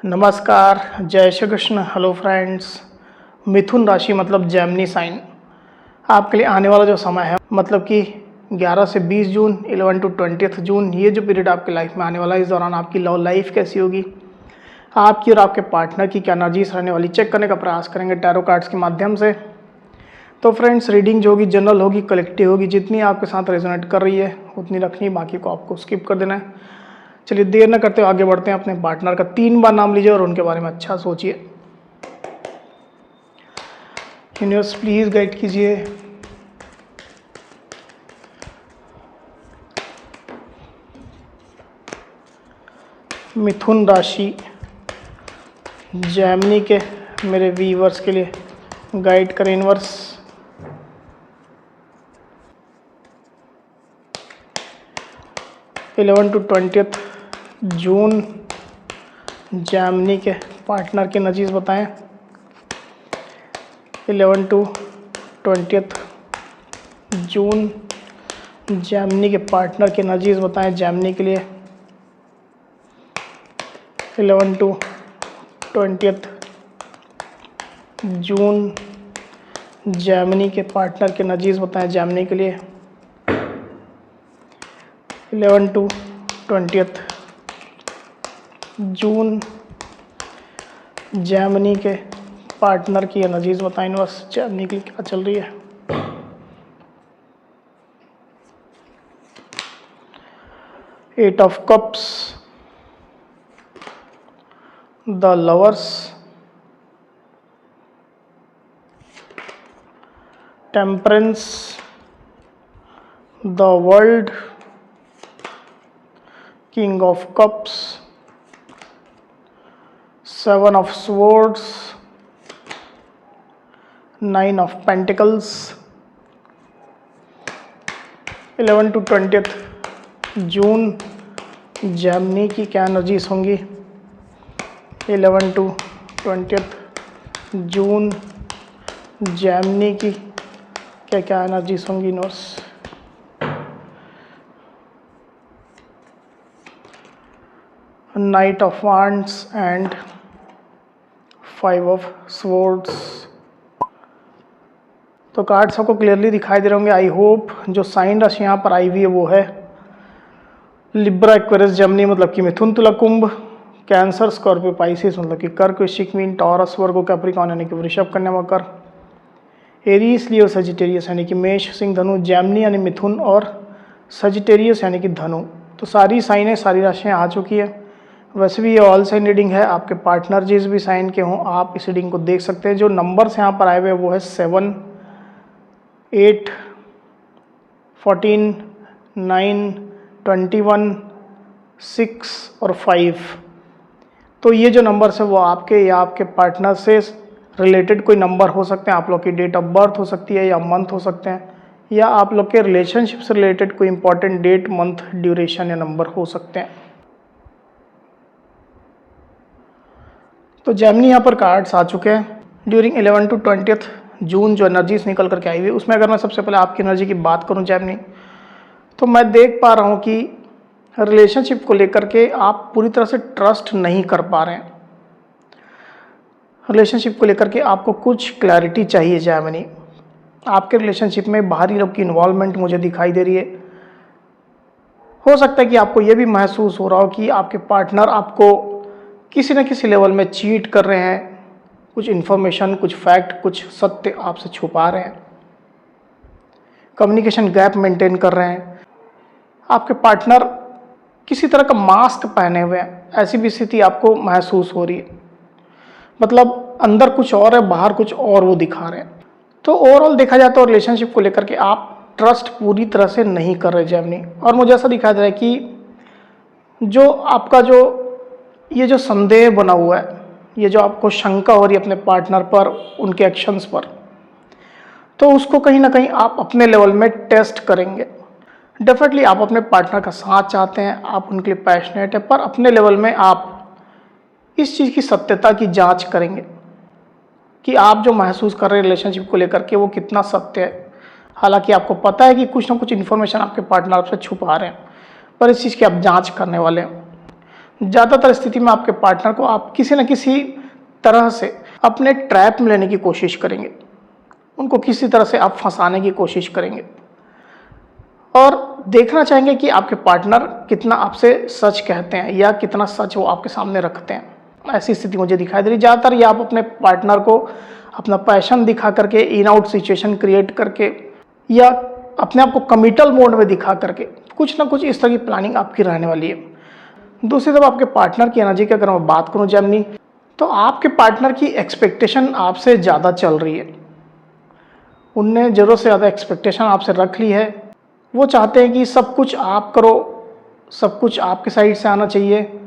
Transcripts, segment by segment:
नमस्कार, जय Shri Krishna. Hello friends. मिथुन राशि मतलब जेमिनी साइन आपके लिए आने वाला जो समय है मतलब कि 11 से 20 जून, 11 टू 20 जून, ये जो पीरियड आपकी लाइफ में आने वाला है, इस दौरान आपकी लव लाइफ कैसी होगी, आपकी और आपके पार्टनर की क्या एनर्जीज रहने वाली, चेक करने का प्रयास करेंगे टैरो कार्ड्स के माध्यम से। तो फ्रेंड्स, रीडिंग जो होगी जनरल होगी, कलेक्टिव होगी, जितनी आपके साथ रेजोनेट कर रही है उतनी रखनी, बाकी को आपको स्किप कर देना है। चलिए देर न करते हुए आगे बढ़ते हैं। अपने पार्टनर का 3 बार नाम लीजिए और उनके बारे में अच्छा सोचिए। यूनिवर्स प्लीज गाइड कीजिए। मिथुन राशि जेमिनी के मेरे व्यूअर्स के लिए गाइड करें universe. Eleven to 20 June Gemini के पार्टनर के एनर्जीज बताएं। 11 टू 20 जून जेमिनी के पार्टनर के एनर्जीज बताएं जेमिनी के लिए। 11 टू 20 जून जेमिनी के पार्टनर के एनर्जीज बताएं जेमिनी के लिए। 11 टू 20 जून जेमिनी के पार्टनर की एनर्जीज बताएं बस जेमिनी की क्या चल रही है। Eight of cups, the lovers, temperance, the world, king of cups, 7 of swords, 9 of pentacles। 11 to 20 June Gemini की क्या एनर्जीज होंगी। 11 टू 20 जून जेमिनी की क्या क्या एनर्जीज होंगी notes. Night of wands and 5 of swords. तो कार्ड्स आपको clearly दिखाई दे रहे होंगे। आई होप जो साइन राशि यहाँ पर आई हुई है वो है लिब्रा, एक्वेरियस, जेमिनी मतलब कि मिथुन, तुला, कुंभ, कैंसर, स्कॉर्पियो, पाइसिस मतलब कि कर्क, वृश्चिक, मीन, टॉरस, वर्गो, कैप्रिकॉर्न यानी कि वृषभ, कन्या, मकर, एरीज, लियो, सजिटेरियस यानी कि मेष, सिंह, धनु, जेमिनी यानी मिथुन और सजिटेरियस यानी कि धनु। तो सारी साइनें, सारी राशियाँ आ चुकी है। वैसे भी ये ऑल साइन रीडिंग है, आपके पार्टनर जिस भी साइन के हों आप इस रीडिंग को देख सकते हैं। जो नंबर्स यहाँ पर आए हुए वो है 7, 8, 14, 9, 21, 6 और 5। तो ये जो नंबर्स है वो आपके या आपके पार्टनर से रिलेटेड कोई नंबर हो सकते हैं। आप लोग की डेट ऑफ बर्थ हो सकती है या मंथ हो सकते हैं, या आप लोग के रिलेशनशिप से रिलेटेड कोई इंपॉर्टेंट डेट, मंथ, ड्यूरेशन या नंबर हो सकते हैं। तो जेमिनी यहाँ पर कार्ड्स आ चुके हैं। ड्यूरिंग 11 टू 20 जून जो एनर्जीज निकल करके आई हुई, उसमें अगर मैं सबसे पहले आपकी एनर्जी की बात करूँ जेमिनी, तो मैं देख पा रहा हूँ कि रिलेशनशिप को लेकर के आप पूरी तरह से ट्रस्ट नहीं कर पा रहे हैं। रिलेशनशिप को लेकर के आपको कुछ क्लैरिटी चाहिए जेमिनी। आपके रिलेशनशिप में बाहरी लोग की इन्वॉल्वमेंट मुझे दिखाई दे रही है। हो सकता है कि आपको ये भी महसूस हो रहा हो कि आपके पार्टनर आपको किसी न किसी लेवल में चीट कर रहे हैं, कुछ इन्फॉर्मेशन, कुछ फैक्ट, कुछ सत्य आपसे छुपा रहे हैं, कम्युनिकेशन गैप मेंटेन कर रहे हैं। आपके पार्टनर किसी तरह का मास्क पहने हुए हैं, ऐसी भी स्थिति आपको महसूस हो रही है। मतलब अंदर कुछ और है, बाहर कुछ और वो दिखा रहे हैं। तो ओवरऑल देखा जाए तो रिलेशनशिप को लेकर के आप ट्रस्ट पूरी तरह से नहीं कर रहे जेमिनी। और मुझे ऐसा दिखाई दे रहा है कि जो आपका ये जो संदेह बना हुआ है, ये जो आपको शंका हो रही है अपने पार्टनर पर, उनके एक्शंस पर, तो उसको कहीं ना कहीं आप अपने लेवल में टेस्ट करेंगे। डेफिनेटली आप अपने पार्टनर का साथ चाहते हैं, आप उनके लिए पैशनेट है, पर अपने लेवल में आप इस चीज़ की सत्यता की जांच करेंगे कि आप जो महसूस कर रहे हैं रिलेशनशिप को लेकर के वो कितना सत्य है। हालांकि आपको पता है कि कुछ ना कुछ इन्फॉर्मेशन आपके पार्टनर आपसे छुपा रहे हैं, पर इस चीज़ की आप जांच करने वाले हैं। ज़्यादातर स्थिति में आपके पार्टनर को आप किसी न किसी तरह से अपने ट्रैप में लेने की कोशिश करेंगे, उनको किसी तरह से आप फंसाने की कोशिश करेंगे और देखना चाहेंगे कि आपके पार्टनर कितना आपसे सच कहते हैं या कितना सच वो आपके सामने रखते हैं। ऐसी स्थिति मुझे दिखाई दे रही। ज़्यादातर ये आप अपने पार्टनर को अपना पैशन दिखा करके, इन आउट सिचुएशन क्रिएट करके या अपने आप को कमिटल मोड में दिखा करके कुछ ना कुछ इस तरह की प्लानिंग आपकी रहने वाली है। दूसरी तरफ आपके पार्टनर की एनर्जी की अगर मैं बात करूं जेमिनी, तो आपके पार्टनर की एक्सपेक्टेशन आपसे ज़्यादा चल रही है। उनने ज़रूरत से ज़्यादा एक्सपेक्टेशन आपसे रख ली है। वो चाहते हैं कि सब कुछ आप करो, सब कुछ आपके साइड से आना चाहिए।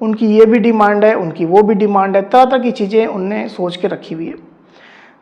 उनकी ये भी डिमांड है, उनकी वो भी डिमांड है, तरह तरह की चीज़ें उनने सोच के रखी हुई है।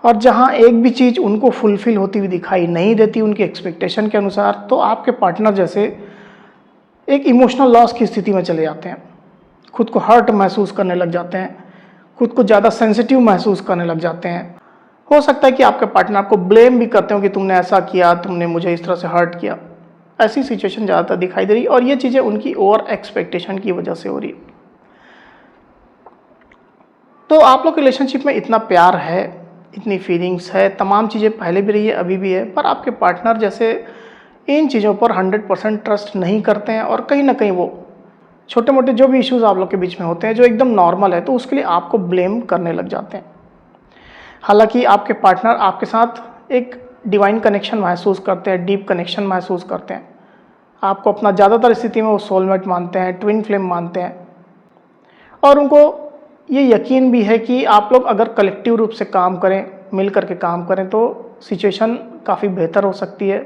और जहाँ एक भी चीज़ उनको फुलफ़िल होती हुई दिखाई नहीं देती उनकी एक्सपेक्टेशन के अनुसार, तो आपके पार्टनर जैसे एक इमोशनल लॉस की स्थिति में चले जाते हैं, खुद को हर्ट महसूस करने लग जाते हैं, खुद को ज़्यादा सेंसिटिव महसूस करने लग जाते हैं। हो सकता है कि आपके पार्टनर आपको ब्लेम भी करते हो कि तुमने ऐसा किया, तुमने मुझे इस तरह से हर्ट किया। ऐसी सिचुएशन ज़्यादातर दिखाई दे रही और ये चीज़ें उनकी ओवर एक्सपेक्टेशन की वजह से हो रही है। तो आप लोग रिलेशनशिप में इतना प्यार है, इतनी फीलिंग्स है, तमाम चीज़ें पहले भी रही है, अभी भी है, पर आपके पार्टनर जैसे इन चीज़ों पर 100% ट्रस्ट नहीं करते हैं और कहीं ना कहीं वो छोटे मोटे जो भी इश्यूज़ आप लोग के बीच में होते हैं जो एकदम नॉर्मल है, तो उसके लिए आपको ब्लेम करने लग जाते हैं। हालांकि आपके पार्टनर आपके साथ एक डिवाइन कनेक्शन महसूस करते हैं, डीप कनेक्शन महसूस करते हैं। आपको अपना ज़्यादातर स्थिति में वो सोलमेट मानते हैं, ट्विन फ्लेम मानते हैं और उनको ये यकीन भी है कि आप लोग अगर कलेक्टिव रूप से काम करें, मिल करके काम करें, तो सिचुएशन काफ़ी बेहतर हो सकती है।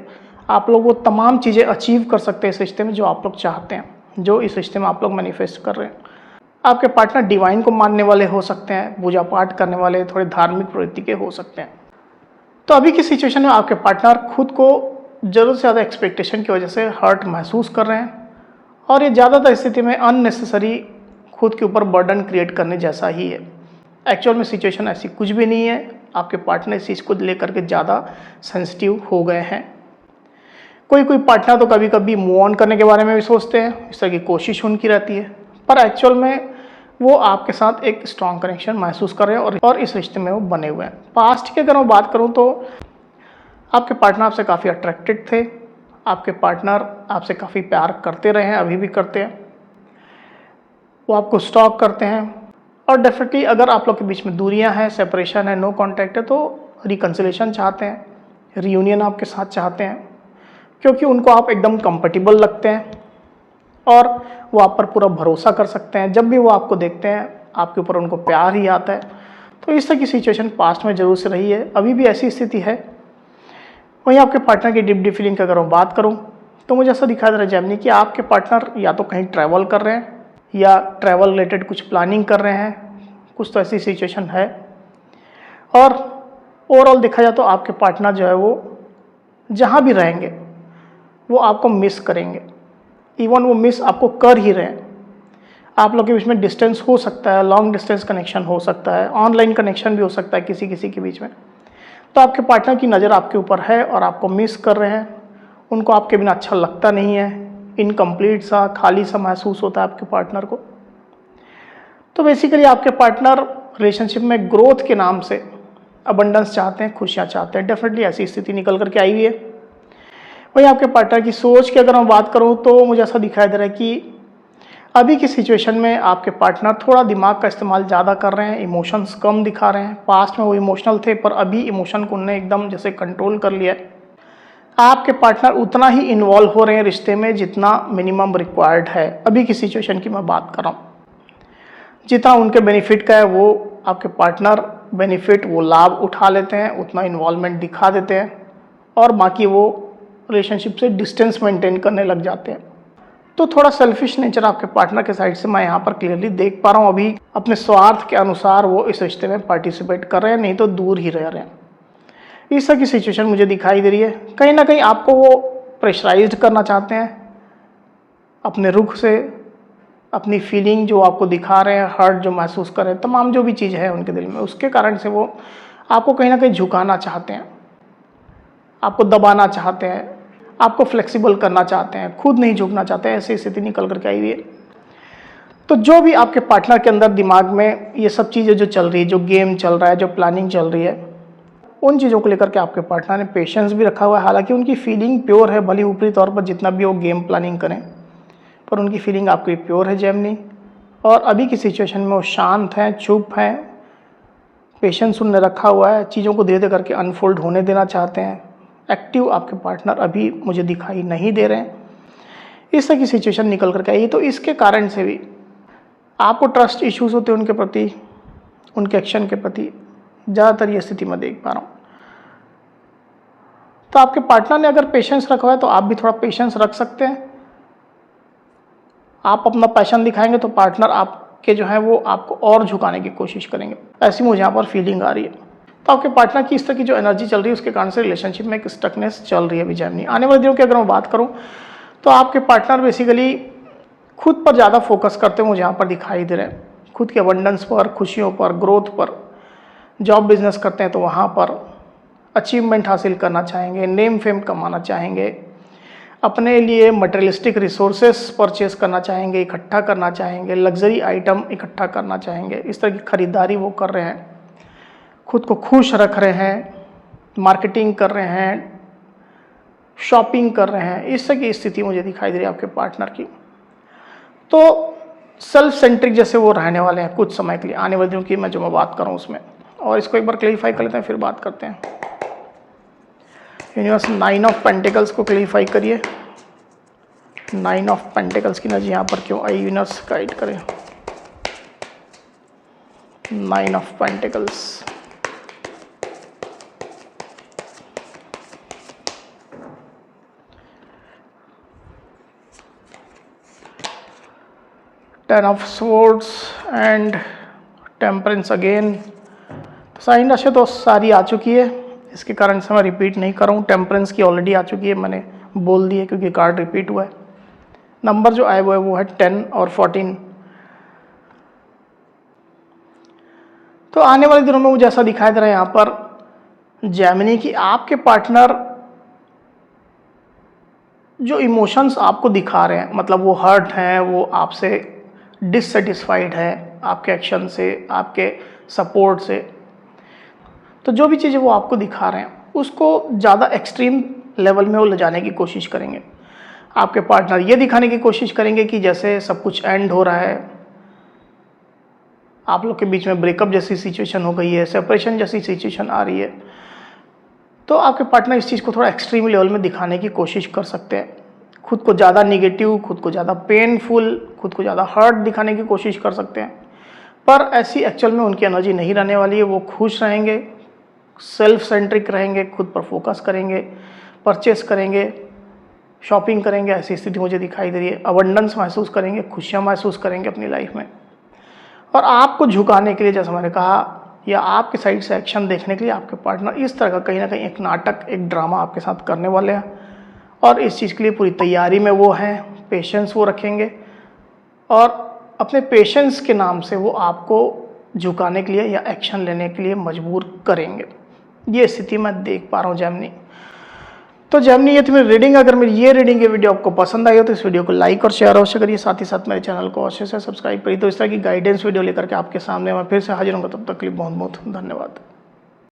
आप लोग वो तमाम चीज़ें अचीव कर सकते हैं इस रिश्ते में जो आप लोग चाहते हैं, जो इस रिश्ते में आप लोग मैनिफेस्ट कर रहे हैं। आपके पार्टनर डिवाइन को मानने वाले हो सकते हैं, पूजा पाठ करने वाले, थोड़े धार्मिक प्रवृत्ति के हो सकते हैं। तो अभी की सिचुएशन में आपके पार्टनर खुद को ज़रूरत से ज़्यादा एक्सपेक्टेशन की वजह से हर्ट महसूस कर रहे हैं और ये ज़्यादातर स्थिति में अननेसेसरी खुद के ऊपर बर्डन क्रिएट करने जैसा ही है। एक्चुअल में सिचुएशन ऐसी कुछ भी नहीं है। आपके पार्टनर इस चीज़ को लेकर के ज़्यादा सेंसिटिव हो गए हैं। कोई कोई पार्टनर तो कभी कभी मूव ऑन करने के बारे में भी सोचते हैं, इस तरह की कोशिश उनकी रहती है, पर एक्चुअल में वो आपके साथ एक स्ट्रॉन्ग कनेक्शन महसूस कर रहे हैं और इस रिश्ते में वो बने हुए हैं। पास्ट की अगर मैं बात करूँ तो आपके पार्टनर आपसे काफ़ी अट्रैक्टेड थे, आपके पार्टनर आपसे काफ़ी प्यार करते रहे हैं, अभी भी करते हैं, वो आपको स्टॉक करते हैं और डेफिनेटली अगर आप लोग के बीच में दूरियां हैं, सेपरेशन है, नो कांटेक्ट है, तो रिकंसिलेशन चाहते हैं, रियूनियन आपके साथ चाहते हैं, क्योंकि उनको आप एकदम कंफर्टेबल लगते हैं और वो आप पर पूरा भरोसा कर सकते हैं। जब भी वो आपको देखते हैं आपके ऊपर उनको प्यार ही आता है। तो इस तरह की सिचुएशन पास्ट में जरूर से रही है, अभी भी ऐसी स्थिति है। वहीं आपके पार्टनर की डीप फीलिंग की अगर मैं बात करूँ तो मुझे ऐसा दिखाई दे रहा है जेमिनी कि आपके पार्टनर या तो कहीं ट्रैवल कर रहे हैं या ट्रैवल रिलेटेड कुछ प्लानिंग कर रहे हैं, कुछ तो ऐसी सिचुएशन है। और ओवरऑल देखा जाए तो आपके पार्टनर जो है वो जहाँ भी रहेंगे वो आपको मिस करेंगे, इवन वो मिस आपको कर ही रहे हैं। आप लोग के बीच में डिस्टेंस हो सकता है, लॉन्ग डिस्टेंस कनेक्शन हो सकता है, ऑनलाइन कनेक्शन भी हो सकता है किसी किसी के बीच में। तो आपके पार्टनर की नज़र आपके ऊपर है और आपको मिस कर रहे हैं। उनको आपके बिना अच्छा लगता नहीं है, इनकम्प्लीट सा, खाली सा महसूस होता है आपके पार्टनर को। तो बेसिकली आपके पार्टनर रिलेशनशिप में ग्रोथ के नाम से अबंडेंस चाहते हैं, खुशियाँ चाहते हैं। डेफिनेटली ऐसी स्थिति निकल करके आई हुई है। वही आपके पार्टनर की सोच की अगर मैं बात करूँ तो मुझे ऐसा दिखाई दे रहा है कि अभी की सिचुएशन में आपके पार्टनर थोड़ा दिमाग का इस्तेमाल ज़्यादा कर रहे हैं, इमोशंस कम दिखा रहे हैं। पास्ट में वो इमोशनल थे पर अभी इमोशन को उन्होंने एकदम जैसे कंट्रोल कर लिया है। आपके पार्टनर उतना ही इन्वॉल्व हो रहे हैं रिश्ते में जितना मिनिमम रिक्वायर्ड है। अभी की सिचुएशन की मैं बात कर रहा हूँ, जितना उनके बेनिफिट का है वो आपके पार्टनर बेनिफिट, वो लाभ उठा लेते हैं, उतना इन्वॉल्वमेंट दिखा देते हैं और बाकी वो रिलेशनशिप से डिस्टेंस मेंटेन करने लग जाते हैं। तो थोड़ा सेल्फिश नेचर आपके पार्टनर के साइड से मैं यहाँ पर क्लियरली देख पा रहा हूँ। अभी अपने स्वार्थ के अनुसार वो इस रिश्ते में पार्टिसिपेट कर रहे हैं, नहीं तो दूर ही रह रहे हैं। इस तरह की सिचुएशन मुझे दिखाई दे रही है। कहीं ना कहीं आपको वो प्रेशराइज्ड करना चाहते हैं अपने रुख से, अपनी फीलिंग जो आपको दिखा रहे हैं, हर्ट जो महसूस कर रहे हैं, तमाम जो भी चीज़ है उनके दिल में, उसके कारण से वो आपको कहीं ना कहीं झुकाना चाहते हैं, आपको दबाना चाहते हैं, आपको फ्लेक्सिबल करना चाहते हैं, खुद नहीं झुकना चाहते हैं। ऐसी स्थिति निकल करके आई हुई है। तो जो भी आपके पार्टनर के अंदर दिमाग में ये सब चीज़ें जो चल रही है, जो गेम चल रहा है, जो प्लानिंग चल रही है, उन चीज़ों को लेकर के आपके पार्टनर ने पेशेंस भी रखा हुआ है। हालांकि उनकी फीलिंग प्योर है, भले ऊपरी तौर पर जितना भी वो गेम प्लानिंग करें, पर उनकी फीलिंग आपकी प्योर है जेमिनी। और अभी की सिचुएशन में वो शांत हैं, चुप हैं, पेशेंस उनने रखा हुआ है, चीज़ों को धीरे धीरे करके अनफोल्ड होने देना चाहते हैं। एक्टिव आपके पार्टनर अभी मुझे दिखाई नहीं दे रहे हैं। इस तरह की सिचुएशन निकल करके आई है। तो इसके कारण से भी आपको ट्रस्ट इश्यूज होते हैं उनके प्रति, उनके एक्शन के प्रति, ज़्यादातर ये स्थिति मैं देख पा रहा हूँ। तो आपके पार्टनर ने अगर पेशेंस रखा है तो आप भी थोड़ा पेशेंस रख सकते हैं। आप अपना पैशन दिखाएंगे तो पार्टनर आपके जो है वो आपको और झुकाने की कोशिश करेंगे, ऐसी मुझे यहाँ पर फीलिंग आ रही है। तो आपके पार्टनर की इस तरह की जो एनर्जी चल रही है उसके कारण से रिलेशनशिप में एक स्टकनेस चल रही है अभी जेमिनी। आने वाले दिनों की अगर मैं बात करूँ तो आपके पार्टनर बेसिकली खुद पर ज़्यादा फोकस करते हुए मुझे यहाँ पर दिखाई दे रहे हैं। खुद के अबंडेंस पर, खुशियों पर, ग्रोथ पर। जॉब बिजनेस करते हैं तो वहाँ पर अचीवमेंट हासिल करना चाहेंगे, नेम फेम कमाना चाहेंगे, अपने लिए मटेरियलिस्टिक रिसोर्सेस परचेस करना चाहेंगे, इकट्ठा करना चाहेंगे, लग्जरी आइटम इकट्ठा करना चाहेंगे। इस तरह की खरीदारी वो कर रहे हैं, खुद को खुश रख रहे हैं, मार्केटिंग कर रहे हैं, शॉपिंग कर रहे हैं। इस तरह की स्थिति मुझे दिखाई दे रही है आपके पार्टनर की। तो सेल्फ सेंट्रिक जैसे वो रहने वाले हैं कुछ समय के लिए, आने वाले दिनों की मैं बात करूँ उसमें। और इसको एक बार क्लैरिफाई कर लेते हैं, फिर बात करते हैं। यूनिवर्स 9 ऑफ पेंटिकल्स को क्लैरिफाई करिए। 9 ऑफ पेंटिकल्स की एनर्जी यहाँ पर क्यों आई, यूनिवर्स गाइड करें। 9 of pentacles, ten of swords and temperance again. तो साइन राशि तो सारी आ चुकी है, इसके कारण से मैं रिपीट नहीं कर रहा हूँ। टेम्परेंस की ऑलरेडी आ चुकी है, मैंने बोल दी है क्योंकि कार्ड रिपीट हुआ है। नंबर जो आए वो है 10 और 14। तो आने वाले दिनों में मुझे ऐसा दिखाई दे रहा है यहाँ पर जेमिनी की आपके पार्टनर जो इमोशंस आपको दिखा रहे हैं, मतलब वो हर्ट हैं, वो आपसे डिससेटिस्फाइड है आपके एक्शन से, आपके सपोर्ट से। तो जो भी चीज़ें वो आपको दिखा रहे हैं उसको ज़्यादा एक्सट्रीम लेवल में वो ले जाने की कोशिश करेंगे। आपके पार्टनर ये दिखाने की कोशिश करेंगे कि जैसे सब कुछ एंड हो रहा है, आप लोग के बीच में ब्रेकअप जैसी सिचुएशन हो गई है, सेपरेशन जैसी सिचुएशन आ रही है। तो आपके पार्टनर इस चीज़ को थोड़ा एक्सट्रीम लेवल में दिखाने की कोशिश कर सकते हैं। खुद को ज़्यादा निगेटिव, खुद को ज़्यादा पेनफुल, खुद को ज़्यादा हर्ट दिखाने की कोशिश कर सकते हैं। पर ऐसी एक्चुअल में उनकी एनर्जी नहीं रहने वाली है। वो खुश रहेंगे, सेल्फ सेंट्रिक रहेंगे, खुद पर फोकस करेंगे, परचेस करेंगे, शॉपिंग करेंगे। ऐसी स्थिति मुझे दिखाई दे रही है। अबंडेंस महसूस करेंगे, खुशियाँ महसूस करेंगे अपनी लाइफ में। और आपको झुकाने के लिए, जैसा मैंने कहा, या आपके साइड से एक्शन देखने के लिए आपके पार्टनर इस तरह का कहीं ना कहीं एक नाटक, एक ड्रामा आपके साथ करने वाले हैं। और इस चीज़ के लिए पूरी तैयारी में वो हैं, पेशेंस वो रखेंगे और अपने पेशेंस के नाम से वो आपको झुकाने के लिए या एक्शन लेने के लिए मजबूर करेंगे। ये स्थिति मैं देख पा रहा हूँ जेमिनी। तो जेमिनी ये थी मेरी रीडिंग। अगर मेरी ये रीडिंग, ये वीडियो आपको पसंद आई हो तो इस वीडियो को लाइक और शेयर अवश्य करिए। साथ ही साथ मेरे चैनल को अवश्य से सब्सक्राइब करिए। तो इस तरह की गाइडेंस वीडियो लेकर के आपके सामने मैं फिर से हाजिर हूँगा। तब तक के लिए बहुत बहुत धन्यवाद।